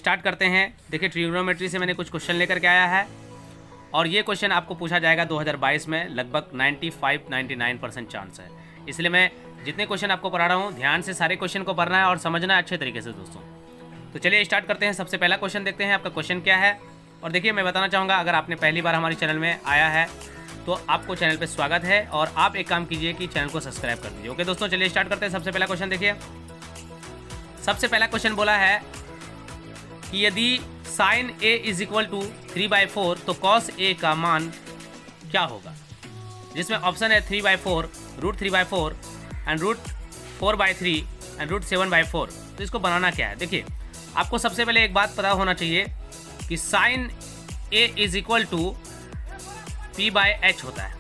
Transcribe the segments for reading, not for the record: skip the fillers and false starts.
Start करते हैं। देखिए ट्रिग्नोमेट्री से मैंने कुछ क्वेश्चन लेकर के आया है और ये क्वेश्चन आपको पूछा जाएगा 2022 में, लगभग 95-99% चांस है। इसलिए मैं जितने क्वेश्चन आपको पढ़ा रहा हूँ ध्यान से सारे क्वेश्चन को पढ़ना है और समझना है अच्छे तरीके से दोस्तों। तो चलिए स्टार्ट करते हैं। सबसे पहला क्वेश्चन देखते हैं आपका क्वेश्चन क्या है। और देखिए मैं बताना चाहूँगा, अगर आपने पहली बार हमारे चैनल में आया है तो आपको चैनल पे स्वागत है और आप एक काम कीजिए कि चैनल को सब्सक्राइब कर दीजिए। ओके दोस्तों, चलिए स्टार्ट करते हैं। सबसे पहला क्वेश्चन देखिए। सबसे पहला क्वेश्चन बोला है कि यदि sine A is equal to 3/4 तो कॉस ए का मान क्या होगा, जिसमें ऑप्शन है 3/4, √3/4 एंड √4/3 एंड √7/4। तो इसको बनाना क्या है, देखिए आपको सबसे पहले एक बात पता होना चाहिए कि sine A is equal to P/H होता है।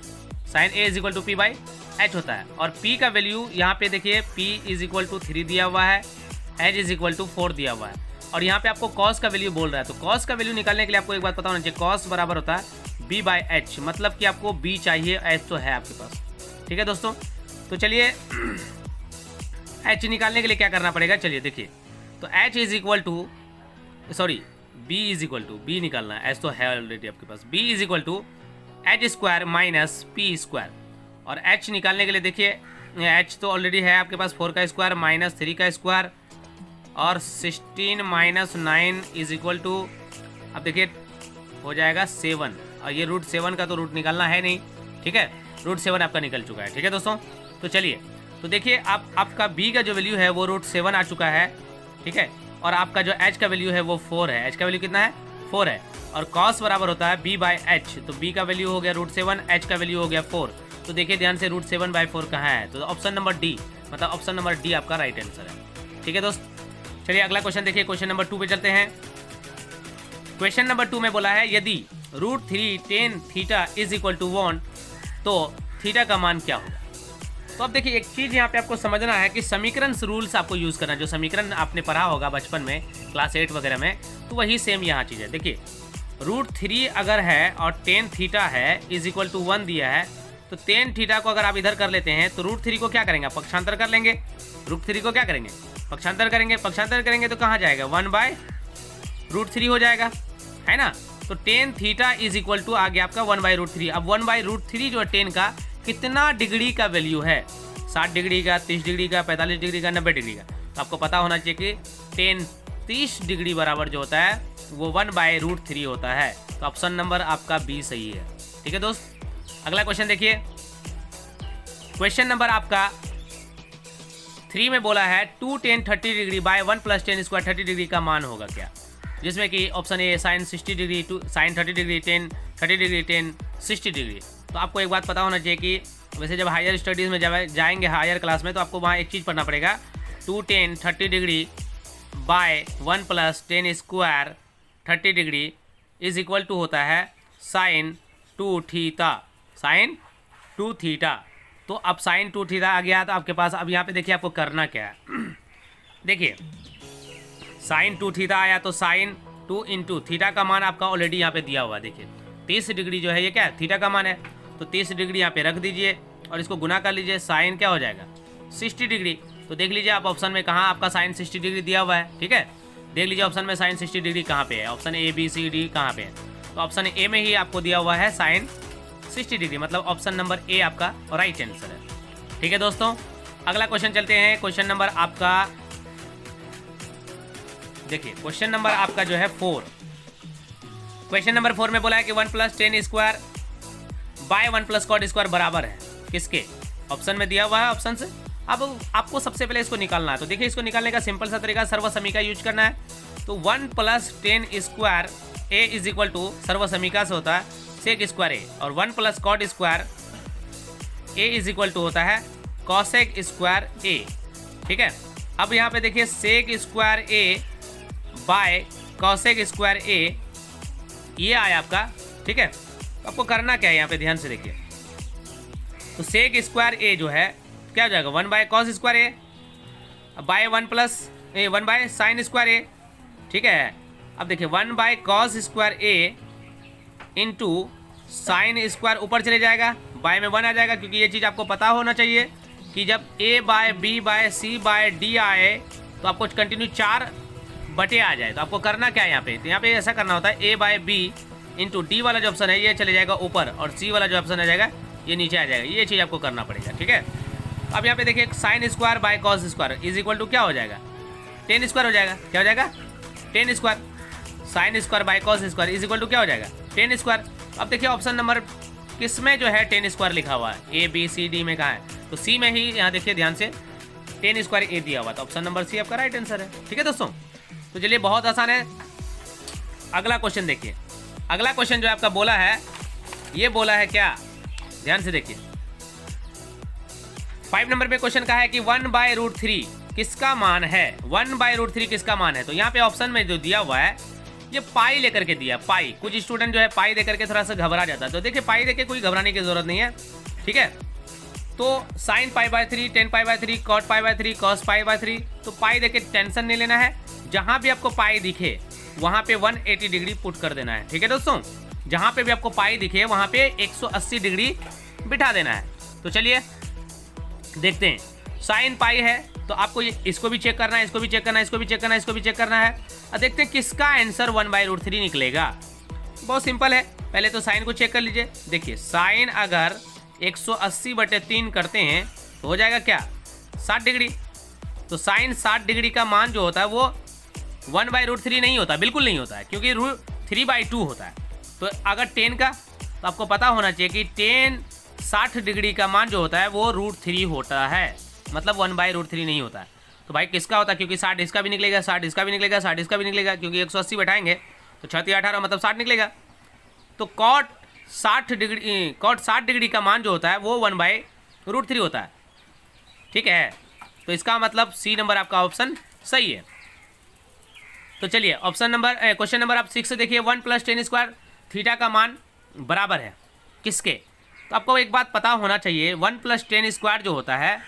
Sine A is equal to P/H होता है और P का वैल्यू यहाँ पे देखिए P इज इक्वल टू 3 दिया हुआ है, H इज इक्वल टू 4 दिया हुआ है और यहाँ पे आपको कॉस का वैल्यू बोल रहा है। तो कॉस का वैल्यू निकालने के लिए आपको एक बात पता होना चाहिए, कॉस बराबर होता है B/H, मतलब कि आपको B चाहिए, H तो है आपके पास। ठीक है दोस्तों, तो चलिए H निकालने के लिए क्या करना पड़ेगा, चलिए देखिए। तो H is equal to B is equal to B निकालना है, H तो है ऑलरेडी आपके पास। B is equal to H² minus P²। और H निकालने के लिए देखिए H तो ऑलरेडी है आपके पास, 4 का स्क्वायर माइनस 3 का स्क्वायर और 16 माइनस 9 इज इक्वल टू, अब देखिए हो जाएगा 7 और ये √7 का तो रूट निकालना है नहीं। ठीक है, √7 आपका निकल चुका है। ठीक है दोस्तों, तो चलिए तो देखिए आपका B का जो वैल्यू है वो √7 आ चुका है। ठीक है, और आपका जो H का वैल्यू है वो 4 है। H का वैल्यू कितना है, 4 है और कॉस बराबर होता है B/H। तो B का वैल्यू हो गया √7, H का वैल्यू हो गया 4। तो देखिए ध्यान से √7/4 कहाँ है, तो ऑप्शन नंबर डी, मतलब ऑप्शन नंबर डी आपका राइट आंसर है। ठीक है दोस्त, चलिए अगला क्वेश्चन देखिए। क्वेश्चन नंबर 2 पे चलते हैं। क्वेश्चन नंबर 2 में बोला है यदि √3 tan theta is equal to 1 तो थीटा का मान क्या होगा। तो अब देखिए एक चीज़ यहाँ पे आपको समझना है कि समीकरण रूल्स आपको यूज़ करना है। जो समीकरण आपने पढ़ा होगा बचपन में क्लास 8 वगैरह में, तो वही सेम यहाँ चीज़ है। देखिए √3 अगर है और tan थीटा है इज इक्वल टू 1 दिया है, तो tan थीटा को अगर आप इधर कर लेते हैं तो √3 को क्या करेंगे, पक्षांतर कर लेंगे। √3 को क्या करेंगे, पक्षांतर करेंगे। पक्षांतर करेंगे तो कहाँ जाएगा, 1/√3 हो जाएगा, है ना। तो tan theta is equal to आ गया आपका 1/√3। अब 1/√3 जो है tan का कितना डिग्री का वैल्यू है, 60 डिग्री का, 30 डिग्री का, 45 डिग्री का, 90 डिग्री का। तो आपको पता होना चाहिए कि tan 30 डिग्री बराबर जो होता है वो 1/√3 होता है। तो ऑप्शन नंबर आपका बी सही है। ठीक है दोस्त, अगला क्वेश्चन देखिए। क्वेश्चन नंबर आपका 3 में बोला है 2 tan 30 degree by 1 + tan² 30 degree का मान होगा क्या, जिसमें कि option A sine 60 degree, two sine 30 degree, tan 30 degree, tan 60 degree. तो आपको एक बात पता होना चाहिए कि वैसे जब हायर स्टडीज़ में जाएंगे हायर क्लास में, तो आपको वहाँ एक चीज़ पढ़ना पड़ेगा, 2 tan 30 degree by 1 + tan² 30 degree is equal to होता है साइन 2 थीटा, साइन 2 थीटा। तो अब साइन 2 थीटा आ गया तो आपके पास, अब यहाँ पे देखिए आपको करना क्या है। देखिए साइन 2 थीटा आया तो साइन 2 इंटू थीटा का मान आपका ऑलरेडी यहाँ पे दिया हुआ है। देखिए 30 डिग्री जो है ये क्या है, थीटा का मान है, तो 30 डिग्री यहाँ पे रख दीजिए और इसको गुना कर लीजिए। साइन क्या हो जाएगा, 60 डिग्री। तो देख लीजिए आप ऑप्शन में कहाँ आपका साइन 60 डिग्री दिया हुआ है। ठीक है, देख लीजिए ऑप्शन में साइन 60 डिग्री कहाँ पे है, option A B C D कहाँ पे है। तो ऑप्शन ए में ही आपको दिया हुआ है साइन 60 डिग्री, मतलब ऑप्शन नंबर ए आपका राइट आंसर है। ठीक है दोस्तों, अगला क्वेश्चन चलते हैं। क्वेश्चन नंबर आपका देखिए, क्वेश्चन नंबर आपका जो है 4। क्वेश्चन नंबर 4 में बोला है कि 1 + tan² बाय 1 + cot² बराबर है किसके, ऑप्शन में दिया हुआ है ऑप्शन से। अब आपको सबसे पहले इसको निकालना है। तो देखिए इसको निकालने का सिंपल सा तरीका सर्वसमीका यूज करना है। तो 1 + tan² a is equal to सर्वसमीका से होता है sec² a और 1 + cot² a is equal to होता है cosec² a। ठीक है, अब यहाँ पे देखिए sec² a bye cosec² a ये आया आपका। ठीक है, तो आपको करना क्या है यहाँ पे ध्यान से देखिए। तो sec² a जो है क्या हो जाएगा, 1/cos² a bye 1/sin² a। ठीक है, अब देखिए 1/cos² a इंटू sin² ऊपर चले जाएगा, बाय में 1 आ जाएगा, क्योंकि ये चीज़ आपको पता होना चाहिए कि जब a/b/c/d आए तो आपको कंटिन्यू 4 बटे आ जाए। तो आपको करना क्या है यहाँ पे, तो यहाँ पे ऐसा करना होता है a by B into D वाला जो ऑप्शन है ये चले जाएगा ऊपर और सी वाला जो ऑप्शन आ जाएगा ये नीचे आ जाएगा। ये चीज़ आपको करना पड़ेगा, ठीक है। अब यहाँ पे देखिए sine square by cos square is equal to क्या हो जाएगा, टेन स्क्वायर हो जाएगा। क्या हो जाएगा, tan square. Sine square by cos square is equal to क्या हो जाएगा, टेन स्क्वायर। अब देखिए ऑप्शन नंबर किस में जो है टेन स्क्वायर लिखा हुआ है, ए बी सी डी में कहाँ है, तो सी में ही यहाँ देखिए ध्यान से टेन स्क्वायर ए दिया हुआ, तो ऑप्शन नंबर सी आपका राइट आंसर है, ठीक है दोस्तों। तो चलिए बहुत आसान है। अगला क्वेश्चन देखिए, अगला क्वेश्चन जो आपका बोला है ये बोला है क्या, ध्यान से देखिए 5 नंबर पे क्वेश्चन का है कि 1/√3 किसका मान है, 1/√3 किसका मान है। तो यहाँ पे ऑप्शन में जो दिया हुआ है ये पाई लेकर के दिया, पाई। कुछ स्टूडेंट जो है पाई देकर के थोड़ा सा घबरा जाता है, तो देखिए पाई देके कोई घबराने की जरूरत नहीं है, ठीक है। तो साइन π/3, टेन π/3, कॉट π/3, कॉस π/3, तो पाई देके टेंशन नहीं लेना है। जहाँ भी आपको पाई दिखे वहाँ पे 180 डिग्री पुट कर देना है, ठीक है दोस्तों। जहाँ पे भी आपको पाई दिखे वहाँ पे 180 डिग्री बिठा देना है। तो चलिए देखते हैं, साइन पाई है तो आपको इसको भी चेक करना है, इसको भी चेक करना है, इसको भी चेक करना है, इसको भी चेक करना है। अब देखते हैं किसका आंसर 1/√3 निकलेगा। बहुत सिंपल है, पहले तो साइन को चेक कर लीजिए। देखिए साइन अगर 180/3 करते हैं तो हो जाएगा क्या, 60 डिग्री। तो साइन 60 डिग्री का मान जो होता है वो 1/√3 नहीं होता, बिल्कुल नहीं होता है, क्योंकि √3/2 होता है। तो अगर 10 का, तो आपको पता होना चाहिए कि 10 60 डिग्री का मान जो होता है वो √3 होता है, मतलब 1/√3 नहीं होता है। तो भाई किसका होता है, क्योंकि 60 इसका भी निकलेगा, 60 इसका भी निकलेगा, 60 इसका भी निकलेगा, क्योंकि 180 बैठाएंगे तो 6 18 मतलब 60 निकलेगा। तो कॉट 60 डिग्री का मान जो होता है वो 1/√3 होता है, ठीक है। तो इसका मतलब सी नंबर आपका ऑप्शन सही है। तो चलिए ऑप्शन नंबर क्वेश्चन नंबर आप 6 से देखिए, 1 + tan स्क्वायर थीटा का मान बराबर है किसके। तो आपको एक बात पता होना चाहिए, 1 + tan स्क्वायर जो होता है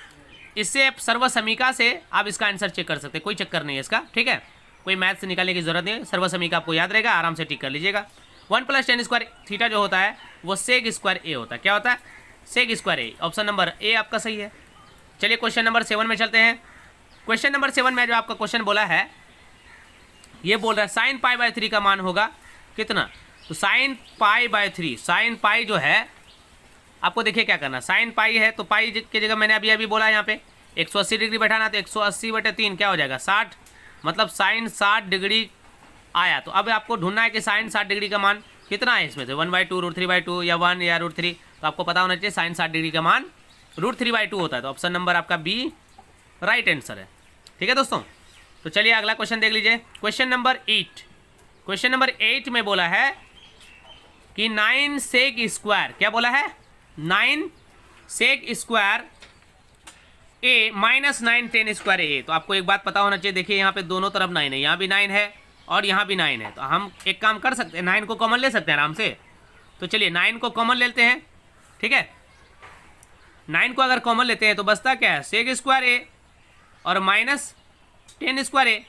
इससे सर्वसमीका से आप इसका आंसर चेक कर सकते हैं, कोई चक्कर नहीं है इसका, ठीक है। कोई मैथ से निकालने की जरूरत नहीं है, सर्वसमीका आपको याद रहेगा, आराम से टिक कर लीजिएगा। 1 + tan स्क्वायर थीटा जो होता है वो सेक स्क्वायर ए होता है। क्या होता है, sec square A. Option number A आपका सही है। चलिए क्वेश्चन नंबर 7 में चलते हैं। क्वेश्चन नंबर 7 में जो आपका क्वेश्चन बोला है ये बोल रहा है साइन π/3 का मान होगा कितना। तो साइन π/3, साइन पाई जो है आपको देखिए क्या करना, साइन पाई है तो पाई की जगह मैंने अभी बोला यहाँ पे 180 डिग्री बैठाना, तो 180/3 क्या हो जाएगा 60, मतलब साइन 60 डिग्री आया। तो अब आपको ढूंढना है कि साइन 60 डिग्री का मान कितना है इसमें से, 1/2, √3/2 या 1 या √3। तो आपको पता होना चाहिए साइन 60 डिग्री का मान √3/2 होता है। तो ऑप्शन नंबर आपका बी राइट आंसर है, ठीक है दोस्तों। तो चलिए अगला क्वेश्चन देख लीजिए, क्वेश्चन नंबर 8। क्वेश्चन नंबर 8 में बोला है कि 9 सेक स्क्वायर, क्या बोला है, 9 सेक स्क्वायर ए -9 tan स्क्वायर ए। तो आपको एक बात पता होना चाहिए, देखिए यहाँ पे दोनों तरफ 9 है, यहाँ भी 9 है और यहाँ भी 9 है। तो हम एक काम कर सकते हैं, 9 को कॉमन ले सकते हैं आराम से। तो चलिए 9 को कॉमन लेते हैं, ठीक है। 9 को अगर कॉमन लेते हैं तो बचता क्या है, सेक स्क्वायर ए और -tan स्क्वायर ए।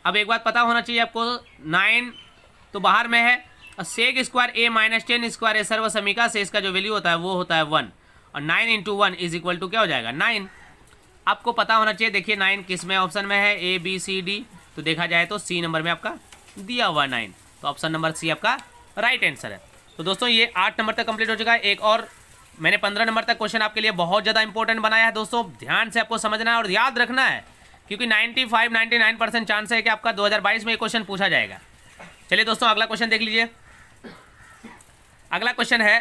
अब एक बात पता होना चाहिए आपको, 9 तो बाहर में है और सेक स्क्वायर ए -tan स्क्वायर ए सर्वसमीका से इसका जो वैल्यू होता है वो होता है 1, और 9 × 1 इज इक्वल टू क्या हो जाएगा 9। आपको पता होना चाहिए, देखिए 9 किस में ऑप्शन में है, ए बी सी डी। तो देखा जाए तो सी नंबर में आपका दिया हुआ 9, तो ऑप्शन नंबर सी आपका राइट आंसर है। तो दोस्तों ये 8 नंबर तक कंप्लीट हो चुका है। एक और मैंने 15 नंबर तक क्वेश्चन आपके लिए बहुत ज़्यादा इंपॉर्टेंट बनाया है दोस्तों, ध्यान से आपको समझना है और याद रखना है, क्योंकि 95-99% चांस है कि आपका 2022 में ये क्वेश्चन पूछा जाएगा। चलिए दोस्तों अगला क्वेश्चन देख लीजिए। अगला क्वेश्चन है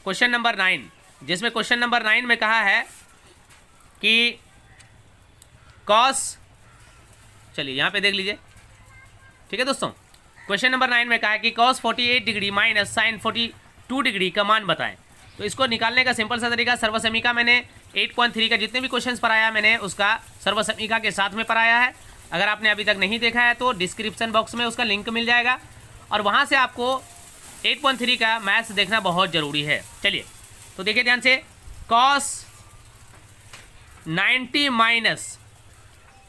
क्वेश्चन नंबर 9, जिसमें क्वेश्चन नंबर 9 में कहा है कि कॉस, चलिए यहाँ पे देख लीजिए, ठीक है दोस्तों। क्वेश्चन नंबर 9 में कहा है कि cos 48 degree minus sine 42 degree का मान बताएं। तो इसको निकालने का सिंपल सा तरीका, सर्वसमीका मैंने 8.3 का जितने भी क्वेश्चंस पढ़ाया मैंने उसका सर्वसमीका के साथ में पढ़ाया है। अगर आपने अभी तक नहीं देखा है तो डिस्क्रिप्शन बॉक्स में उसका लिंक मिल जाएगा, और वहाँ से आपको 8.3 का मैथ्स देखना बहुत ज़रूरी है। चलिए तो देखिए ध्यान से, कॉस 90 माइनस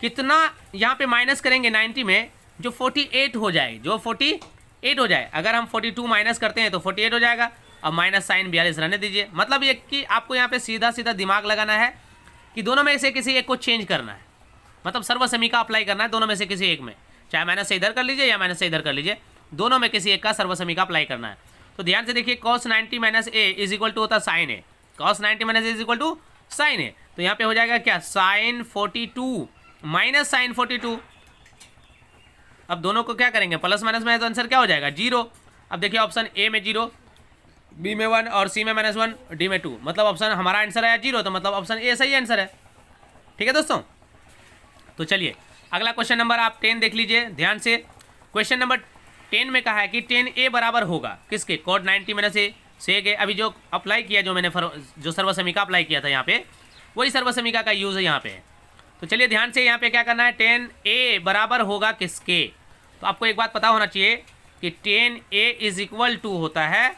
कितना, यहाँ पे माइनस करेंगे 90 में जो 48 हो जाए, जो 48 हो जाए। अगर हम 42 माइनस करते हैं तो 48 हो जाएगा, अब माइनस साइन 42 रहने दीजिए। मतलब ये कि आपको यहाँ पे सीधा सीधा दिमाग लगाना है कि दोनों में से किसी एक को चेंज करना है, मतलब सर्वसमीका अप्लाई करना है दोनों में से किसी एक में। चाहे माइनस से इधर कर लीजिए या माइनस से इधर कर लीजिए, दोनों में किसी एक का सर्वसमीका अप्लाई करना है। तो ध्यान से देखिए cos 90 minus A is equal to होता है sine A, cos 90 minus A is equal to sine A. तो यहाँ पे हो जाएगा क्या, साइन 42 माइनस साइन 42। अब दोनों को क्या करेंगे, प्लस माइनस में है तो आंसर क्या हो जाएगा, 0। अब देखिए ऑप्शन ए में 0, बी में 1 और सी में -1, डी में 2, मतलब ऑप्शन हमारा आंसर है 0, तो मतलब ऑप्शन ए सही आंसर है। ठीक है दोस्तों, तो चलिए अगला क्वेश्चन नंबर आप 10 देख लीजिए ध्यान से। क्वेश्चन नंबर 10 में कहा है कि 10a बराबर होगा किसके, cos 90 माइनस ए सेक ए। अभी जो अप्लाई किया, जो मैंने जो सर्वसमीका अप्लाई किया था यहाँ पे, वही सर्वसमीका का यूज़ है यहाँ पे। तो चलिए ध्यान से यहाँ पे क्या करना है, 10a बराबर होगा किसके। तो आपको एक बात पता होना चाहिए कि 10a इज इक्वल टू होता है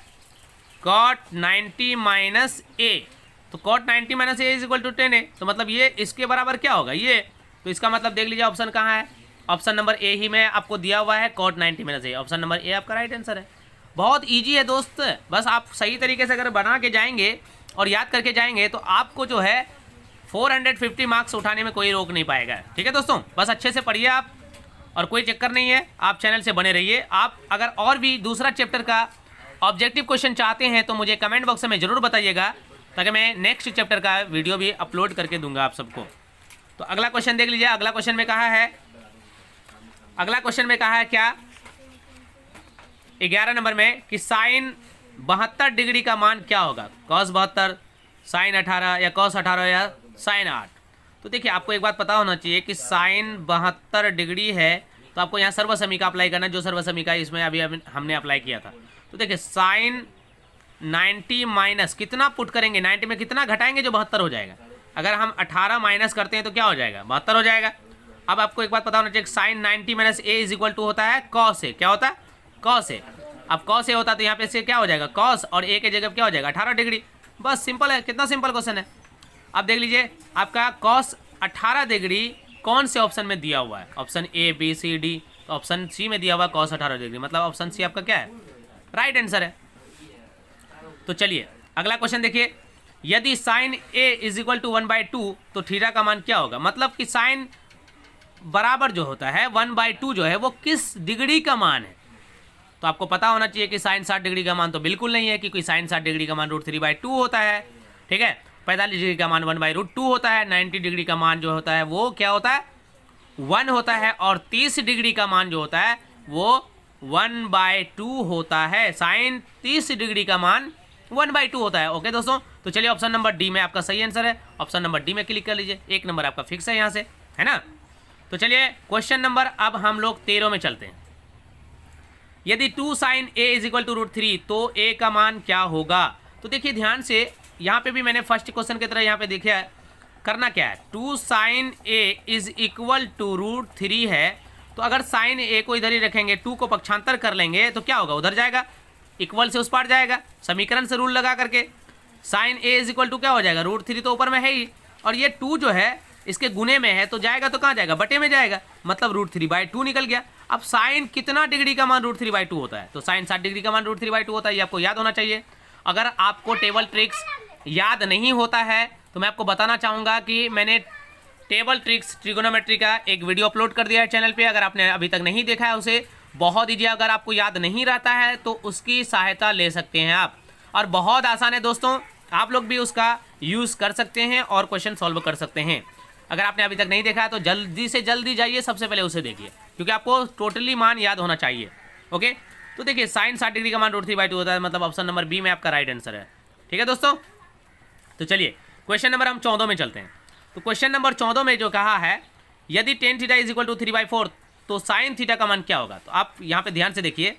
cot 90 माइनस ए। तो cot 90 minus A is equal to 10a, तो मतलब ये इसके बराबर क्या होगा, ये। तो इसका मतलब देख लीजिए ऑप्शन कहाँ है, ऑप्शन नंबर ए ही में आपको दिया हुआ है cot 90 minus A. Option number A आपका राइट आंसर है। बहुत ईजी है दोस्त, बस आप सही तरीके से अगर बना के जाएंगे और याद करके जाएंगे तो आपको जो है 450 मार्क्स उठाने में कोई रोक नहीं पाएगा। ठीक है दोस्तों, बस अच्छे से पढ़िए आप, और कोई चक्कर नहीं है, आप चैनल से बने रहिए। आप अगर और भी दूसरा चैप्टर का ऑब्जेक्टिव क्वेश्चन चाहते हैं तो मुझे कमेंट बॉक्स में ज़रूर बताइएगा, ताकि मैं नेक्स्ट चैप्टर का वीडियो भी अपलोड करके दूंगा आप सबको। तो अगला क्वेश्चन देख लीजिए। अगला क्वेश्चन में कहा है क्या, 11 नंबर में कि साइन 72 डिग्री का मान क्या होगा, cos 72, साइन 18 या cos 18 या साइन 8। तो देखिए आपको एक बात पता होना चाहिए कि साइन 72 डिग्री है, तो आपको यहाँ सर्वसमीका अप्लाई करना है, जो सर्वसमीका इसमें अभी हमने अप्लाई किया था। तो देखिए साइन 90 माइनस कितना पुट करेंगे, 90 में कितना घटाएंगे जो 72 हो जाएगा। अगर हम 18 माइनस करते हैं तो क्या हो जाएगा, 72 हो जाएगा। अब आपको एक बात पता होना चाहिए, sine 90 minus A is equal to होता है cos ए। क्या होता है, cos ए। अब cos ए होता है तो यहाँ पे से क्या हो जाएगा, cos, और ए के जगह क्या हो जाएगा 18 डिग्री। बस सिंपल है, कितना सिंपल क्वेश्चन है। अब देख लीजिए आपका cos 18 डिग्री कौन से ऑप्शन में दिया हुआ है, option A B C D. तो ऑप्शन सी में दिया हुआ है cos 18 डिग्री, मतलब ऑप्शन सी आपका क्या है, राइट आंसर है। तो चलिए अगला क्वेश्चन देखिए, यदि sine A is equal to 1/2 तो थीटा का मान क्या होगा। मतलब कि साइन बराबर जो होता है 1/2 जो है वो किस डिग्री का मान है। तो आपको पता होना चाहिए कि साइन 60 डिग्री का मान तो बिल्कुल नहीं है, क्योंकि साइन 60 डिग्री का मान √3/2 होता है। ठीक है, 45 डिग्री का मान 1/√2 होता है, 90 डिग्री का मान जो होता है वो क्या होता है, 1 होता है, और 30 डिग्री का मान जो होता है वो 1/2 होता है। साइन 30 डिग्री का मान 1/2 होता है। ओके दोस्तों, तो चलिए ऑप्शन नंबर डी में आपका सही आंसर है। ऑप्शन नंबर डी में क्लिक कर लीजिए, 1 नंबर आपका फिक्स है यहाँ से, है ना। तो चलिए क्वेश्चन नंबर अब हम लोग 13 में चलते हैं। यदि 2 sine A is equal to √3 तो ए का मान क्या होगा। तो देखिए ध्यान से, यहाँ पे भी मैंने फर्स्ट क्वेश्चन की तरह यहाँ पे देखिए करना क्या है, 2 sine A is equal to √3 है। तो अगर साइन ए को इधर ही रखेंगे, 2 को पक्षांतर कर लेंगे तो क्या होगा, उधर जाएगा, इक्वल से उस पार जाएगा, समीकरण से रूल लगा करके। Sine A is equal to क्या हो जाएगा, √3 तो ऊपर में है ही, और ये 2 जो है इसके गुने में है, तो जाएगा तो कहाँ जाएगा, बटे में जाएगा, मतलब √3/2 निकल गया। अब साइन कितना डिग्री का मान √3/2 होता है, तो साइन 60 डिग्री का मान √3/2 होता है, ये आपको याद होना चाहिए। अगर आपको टेबल ट्रिक्स याद नहीं होता है तो मैं आपको बताना चाहूँगा कि मैंने टेबल ट्रिक्स ट्रिगोनोमेट्री का एक वीडियो अपलोड कर दिया है चैनल पे। अगर आपने अभी तक नहीं देखा है उसे, बहुत ईजी। अगर आपको याद नहीं रहता है तो उसकी सहायता ले सकते हैं आप, और बहुत आसान है दोस्तों, आप लोग भी उसका यूज़ कर सकते हैं और क्वेश्चन सॉल्व कर सकते हैं। अगर आपने अभी तक नहीं देखा है तो जल्दी से जल्दी जाइए, सबसे पहले उसे देखिए, क्योंकि आपको टोटली मान याद होना चाहिए। ओके, तो देखिए साइन 60 डिग्री का मान √3/2 होता है, मतलब ऑप्शन नंबर बी में आपका राइट आंसर है। ठीक है दोस्तों, तो चलिए क्वेश्चन नंबर हम 14 में चलते हैं। तो क्वेश्चन नंबर 14 में जो कहा है, यदि tan theta is equal to 3/4 तो साइन थीटा का मान क्या होगा। तो आप यहाँ पे ध्यान से देखिए,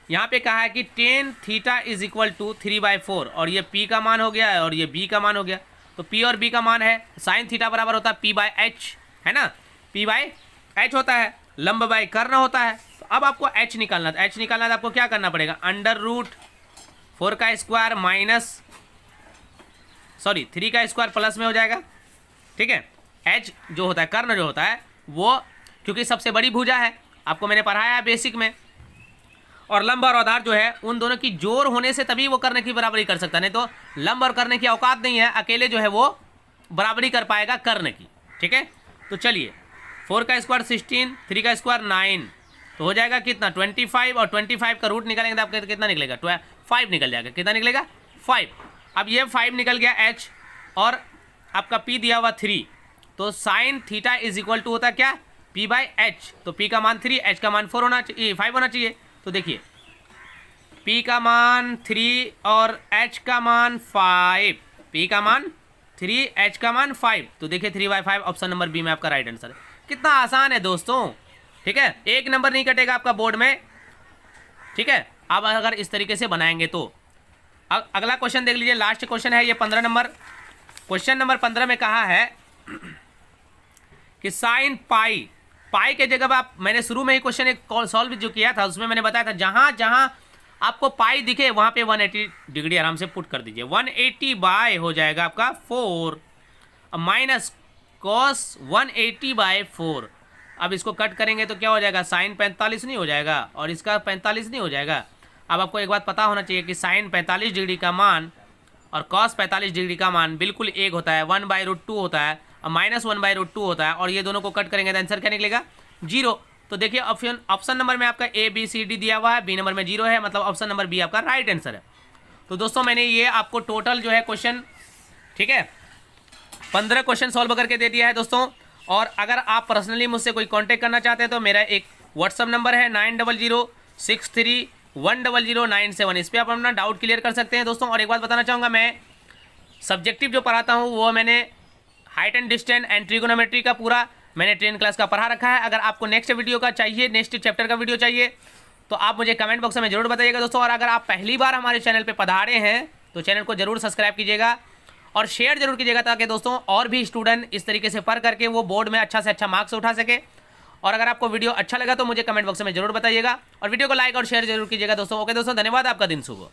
यहाँ पे कहा है कि tan theta is equal to 3/4, और ये p का मान हो गया है और ये b का मान हो गया। तो p और b का मान है, साइन थीटा बराबर होता है p/h, है ना, p/h होता है, लंब बाई कर्ण होता है। तो अब आपको h निकालना है, h निकालना है तो आपको क्या करना पड़ेगा, √4 का स्क्वायर माइनस 3 का स्क्वायर प्लस में हो जाएगा। ठीक है, h जो होता है, कर्ण जो होता है वो, क्योंकि सबसे बड़ी भुजा है, आपको मैंने पढ़ाया है बेसिक में, और लंब और आधार जो है उन दोनों की जोड़ होने से तभी वो कर्ण की बराबरी कर सकता है, नहीं तो लंब और कर्ण की औकात नहीं है, अकेले जो है वो बराबरी कर पाएगा कर्ण की। ठीक है, तो चलिए 4 का स्क्वायर 16, 3 का स्क्वायर 9, तो हो जाएगा कितना 25, और 25 का रूट निकालेंगे तो आपका कितना निकलेगा 5 निकल जाएगा। कितना निकलेगा 5। अब ये 5 निकल गया h, और आपका p दिया हुआ 3, तो sine theta is equal to होता है क्या p बाई एच। तो p का मान 3, h का मान 4 होना चाहिए, 5 होना चाहिए। तो देखिए p का मान 3 और h का मान 5, p का मान 3, h का मान 5, तो देखिए 3/5 ऑप्शन नंबर बी में आपका राइट आंसर है। कितना आसान है दोस्तों, ठीक है, एक नंबर नहीं कटेगा आपका बोर्ड में, ठीक है। अब अगर इस तरीके से बनाएंगे तो अगला क्वेश्चन देख लीजिए, लास्ट क्वेश्चन है ये 15 नंबर। क्वेश्चन नंबर 15 में कहा है कि साइन पाई के जगह आप, मैंने शुरू में ही क्वेश्चन एक सॉल्व जो किया था उसमें मैंने बताया था जहां जहां आपको पाई दिखे वहां पे 180 डिग्री आराम से पुट कर दीजिए। 180 बाय हो जाएगा आपका 4 माइनस कॉस 180 बाय 4। अब इसको कट करेंगे तो क्या हो जाएगा, साइन 45 नहीं हो जाएगा और इसका 45 नहीं हो जाएगा। अब आपको एक बात पता होना चाहिए कि साइन 45 डिग्री का मान और कॉस 45 डिग्री का मान बिल्कुल एक होता है, 1/√2 होता है और माइनस 1/√2 होता है, और ये दोनों को कट करेंगे तो आंसर क्या निकलेगा 0। तो देखिए ऑप्शन नंबर में आपका A B C D दिया हुआ है, बी नंबर में 0 है, मतलब ऑप्शन नंबर बी आपका राइट आंसर है। तो दोस्तों मैंने ये आपको टोटल जो है क्वेश्चन, ठीक है, 15 क्वेश्चन सॉल्व करके दे दिया है दोस्तों। और अगर आप पर्सनली मुझसे कोई कांटेक्ट करना चाहते हैं तो मेरा एक व्हाट्सअप नंबर है 900631000971, इस पर आप अपना डाउट क्लियर कर सकते हैं दोस्तों। और एक बात बताना चाहूँगा, मैं सब्जेक्टिव जो पढ़ाता हूँ वो मैंने height and distance and trigonometry का पूरा मैंने 10 क्लास का पढ़ा रखा है। अगर आपको नेक्स्ट वीडियो का चाहिए, नेक्स्ट चैप्टर का वीडियो चाहिए, तो आप मुझे कमेंट बॉक्स में जरूर बताइएगा दोस्तों। और अगर आप पहली बार हमारे चैनल पर पधारे हैं तो चैनल को जरूर सब्सक्राइब कीजिएगा और शेयर जरूर कीजिएगा, ताकि दोस्तों और भी स्टूडेंट इस तरीके से पढ़ करके वो बोर्ड में अच्छा से अच्छा मार्क्स उठा सके। और अगर आपको वीडियो अच्छा लगा तो मुझे कमेंट बॉक्स में जरूर बताइएगा और वीडियो को लाइक और शेयर जरूर कीजिएगा दोस्तों। ओके दोस्तों, धन्यवाद, आपका दिन शुभ हो।